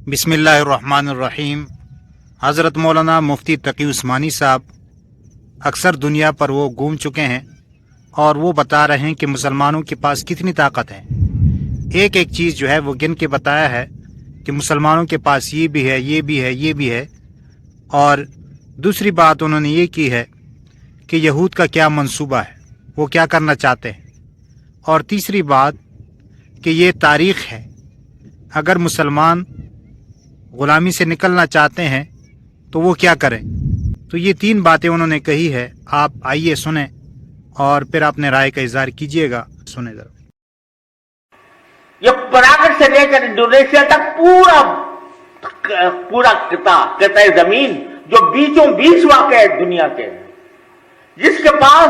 बिस्मिल्लाहिर्रहमानिर्रहीम। हज़रत मौलाना मुफ्ती तकी उस्मानी साहब अक्सर दुनिया पर वो घूम चुके हैं और वो बता रहे हैं कि मुसलमानों के पास कितनी ताकत है। एक एक चीज़ जो है वो गिन के बताया है कि मुसलमानों के पास ये भी है, ये भी है, ये भी है। और दूसरी बात उन्होंने ये की है कि यहूद का क्या मंसूबा है, वो क्या करना चाहते हैं। और तीसरी बात कि ये तारीख़ है, अगर मुसलमान ग़ुलामी से निकलना चाहते हैं तो वो क्या करें। तो ये तीन बातें उन्होंने कही है। आप आइए सुने और फिर अपने राय का इजहार कीजिएगा। सुने जरा। ये पराग से लेकर इंडोनेशिया तक पूरा किता जमीन जो बीचों बीच वाक़ है दुनिया के, जिसके पास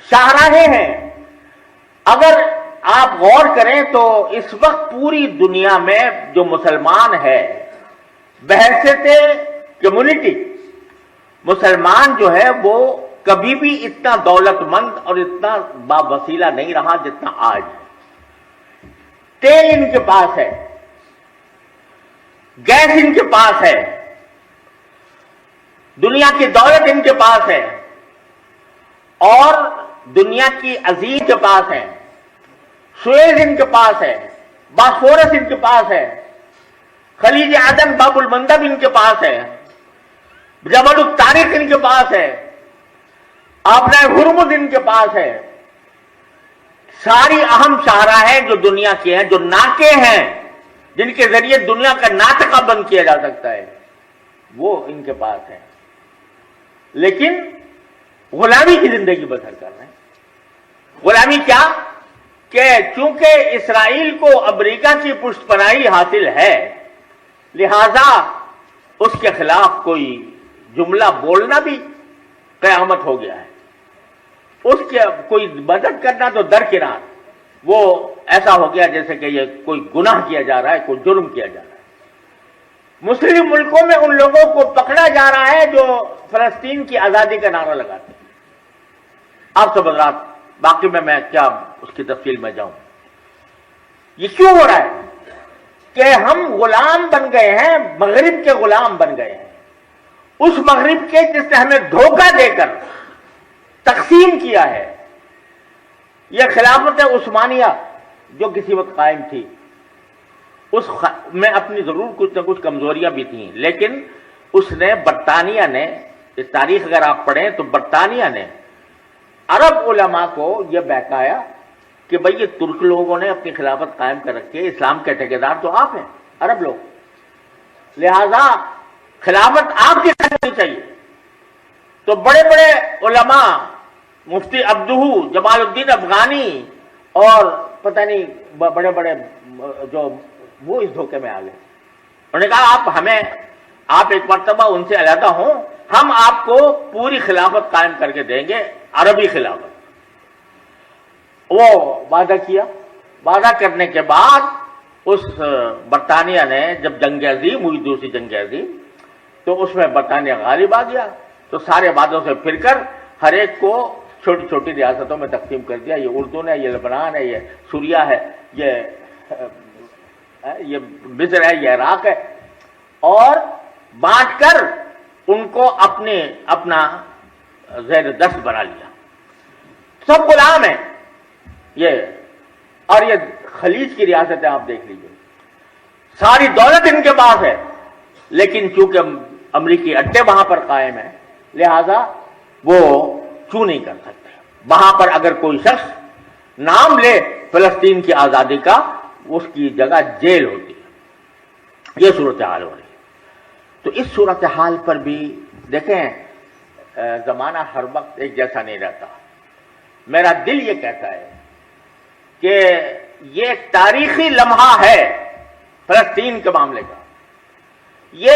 शाहराहें हैं। अगर आप गौर करें तो इस वक्त पूरी दुनिया में जो मुसलमान है, बहैसियत कम्युनिटी मुसलमान जो है वो कभी भी इतना दौलतमंद और इतना बावसीला नहीं रहा जितना आज है। तेल इनके पास है, गैस इनके पास है, दुनिया की दौलत इनके पास है और दुनिया की अजीज के पास है, सुएज इनके पास है, बास्फोरस इनके पास है, खलीज आदम बाबुल मंदब इनके पास है, जबल तारिक इनके पास है, आपना हुरमुज इनके पास है। सारी अहम शाहराहें जो दुनिया की हैं, जो नाके हैं जिनके जरिए दुनिया का नाटका बंद किया जा सकता है, वो इनके पास है। लेकिन गुलामी की जिंदगी बसर कर रहे हैं। गुलामी क्या कि चूंकि इसराइल को अमेरिका की पुष्टपनाही हासिल है, लिहाजा उसके खिलाफ कोई जुमला बोलना भी कयामत हो गया है। उसके कोई मदद करना तो दरकिनार, वो ऐसा हो गया जैसे कि ये कोई गुनाह किया जा रहा है, कोई जुर्म किया जा रहा है। मुस्लिम मुल्कों में उन लोगों को पकड़ा जा रहा है जो फलस्तीन की आजादी का नारा लगाते हैं। आप सब हज़रात, बाकी में मैं क्या उसकी तफसील में जाऊं। ये क्यों हो रहा है कि हम गुलाम बन गए हैं, मगरिब के गुलाम बन गए हैं। उस मगरिब के जिसने हमें धोखा देकर तकसीम किया है। यह खिलाफत उस्मानिया जो किसी वक्त कायम थी, उस में अपनी जरूर कुछ न कुछ कमजोरियां भी थी, लेकिन उसने बरतानिया ने, इस तारीख अगर आप पढ़ें तो बरतानिया ने अरब उलमा को यह बहकाया कि भाई ये तुर्क लोगों ने अपनी खिलाफत कायम कर रखी है, इस्लाम के ठेकेदार तो आप हैं, अरब लोग, लिहाजा खिलाफत आपकी करनी चाहिए। तो बड़े बड़े उलमा, मुफ्ती अब्दुहू, जमालुद्दीन अफगानी और पता नहीं बड़े बड़े जो, वो इस धोखे में आ गए। उन्होंने कहा आप एक मर्तबा उनसे अलहदा हों, हम आपको पूरी खिलाफत कायम करके देंगे, अरबी खिलाफत। वो वादा किया। वादा करने के बाद उस बरतानिया ने जब जंग अज़ीम हुई, दूसरी जंग अज़ीम, तो उसमें बरतानिया गालिब आ गया। तो सारे वादों से फिरकर हर एक को छोटी छोटी रियासतों में तकसीम कर दिया। ये उर्दून है, ये लेबनान है, ये सूरिया है, ये मिस्र है, ये इराक है, और बांटकर उनको अपना ज़ेर दस्त बना लिया। सब गुलाम है ये। और ये खलीज की रियासतें आप देख लीजिए, सारी दौलत इनके पास है, लेकिन चूंकि अमरीकी अड्डे वहां पर कायम है, लिहाजा वो चू नहीं कर सकते। वहां पर अगर कोई शख्स नाम ले फलस्तीन की आजादी का, उसकी जगह जेल होती है। ये सूरत हाल हो रही है। तो इस सूरत हाल पर भी देखें, जमाना हर वक्त एक जैसा नहीं रहता। मेरा दिल ये कहता है कि ये तारीखी लम्हा है फलस्तीन के मामले का। ये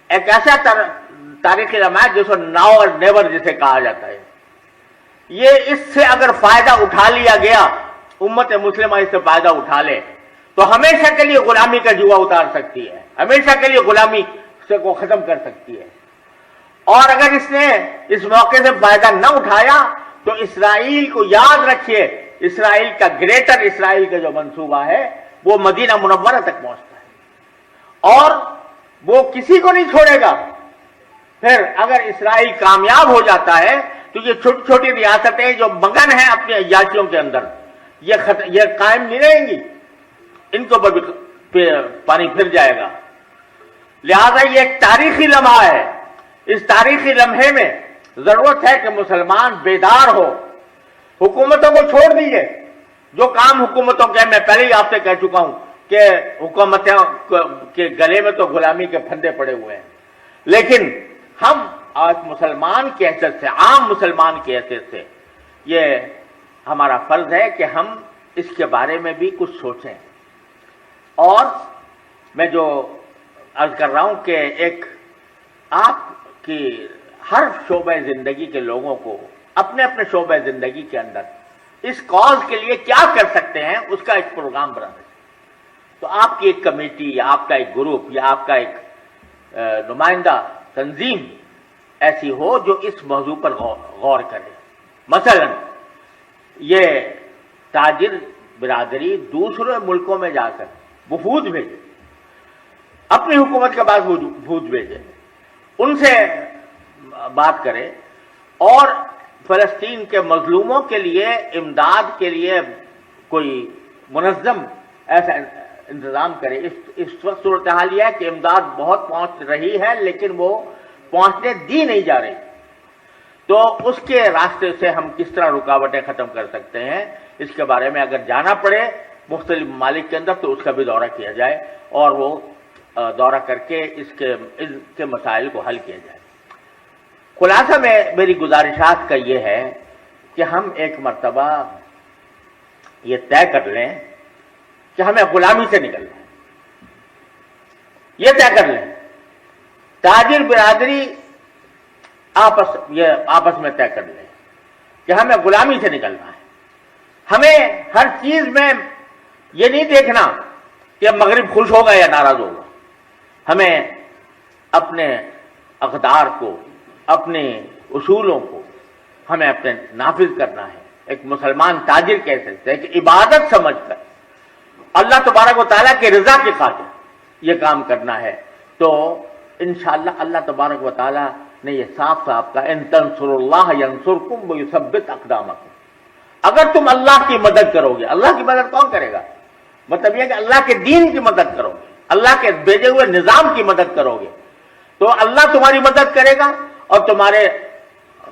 एक ऐसा तारीखी लम्हा है जिसको नाउ और नेवर जिसे कहा जाता है। ये इससे अगर फायदा उठा लिया गया, उम्मत मुस्लिमा इससे फायदा उठा ले, तो हमेशा के लिए गुलामी का जुआ उतार सकती है, हमेशा के लिए गुलामी से को खत्म कर सकती है। और अगर इसने इस मौके से फायदा न उठाया तो इसराइल को याद रखिए, इसराइल का ग्रेटर इसराइल का जो मंसूबा है वो मदीना मुनव्वरा तक पहुंचता है। اور وہ کسی کو نہیں چھوڑے گا۔ پھر اگر اسرائیل کامیاب ہو جاتا ہے تو یہ چھوٹی چھوٹی ریاستیں جو مگن ہیں اپنی عیاشیوں کے اندر، یہ قائم نہیں رہیں گی، ان کو پانی پھر جائے گا۔ لہذا یہ ایک تاریخی لمحہ ہے۔ اس تاریخی لمحے میں ضرورت ہے کہ مسلمان بیدار ہو، حکومتوں کو چھوڑ دیجئے۔ جو کام حکومتوں کے، میں پہلے ہی آپ سے کہہ چکا ہوں کہ حکومتوں کے گلے میں تو غلامی کے پھندے پڑے ہوئے ہیں، لیکن ہم آج مسلمان کی حیثیت سے، عام مسلمان کی حیثیت سے، یہ ہمارا فرض ہے کہ ہم اس کے بارے میں بھی کچھ سوچیں۔ اور میں جو عرض کر رہا ہوں کہ ایک آپ کی ہر شعبہ زندگی کے لوگوں کو اپنے اپنے شعبہ زندگی کے اندر اس کاز کے لیے کیا کر سکتے ہیں اس کا ایک پروگرام بنا دیں۔ تو آپ کی ایک کمیٹی یا آپ کا ایک گروپ یا آپ کا ایک نمائندہ تنظیم ایسی ہو جو اس موضوع پر غور کرے۔ مثلا یہ تاجر برادری دوسرے ملکوں میں جا کر وفود بھیجے، اپنی حکومت کے پاس وفود بھیجے، ان سے بات کرے اور فلسطین کے مظلوموں کے لیے امداد کے لیے کوئی منظم ایسا انتظام کرے۔ اس وقت صورتحال یہ ہے کہ امداد بہت پہنچ رہی ہے لیکن وہ پہنچنے دی نہیں جا رہی، تو اس کے راستے سے ہم کس طرح رکاوٹیں ختم کر سکتے ہیں، اس کے بارے میں اگر جانا پڑے مختلف ممالک کے اندر تو اس کا بھی دورہ کیا جائے اور وہ دورہ کر کے اس کے مسائل کو حل کیا جائے۔ خلاصہ میں میری گزارشات کا یہ ہے کہ ہم ایک مرتبہ یہ طے کر لیں کہ ہمیں غلامی سے نکلنا ہے، یہ طے کر لیں۔ تاجر برادری آپس میں طے کر لیں کہ ہمیں غلامی سے نکلنا ہے۔ ہمیں ہر چیز میں یہ نہیں دیکھنا کہ مغرب خوش ہوگا یا ناراض ہوگا، ہمیں اپنے اقدار کو، اپنے اصولوں کو ہمیں اپنے نافذ کرنا ہے۔ ایک مسلمان تاجر کہہ سکتے ہیں کہ عبادت سمجھ کر اللہ تبارک و تعالیٰ کے رضا کی خاطر یہ کام کرنا ہے، تو انشاءاللہ اللہ تبارک و تعالیٰ نے یہ صاف صاف کہا ان تنصروا اللہ ینصرکم ویثبت اقدامکم۔ اگر تم اللہ کی مدد کرو گے، اللہ کی مدد کون کرے گا؟ مطلب یہ کہ اللہ کے دین کی مدد کرو گے، اللہ کے بھیجے ہوئے نظام کی مدد کرو گے تو اللہ تمہاری مدد کرے گا اور تمہارے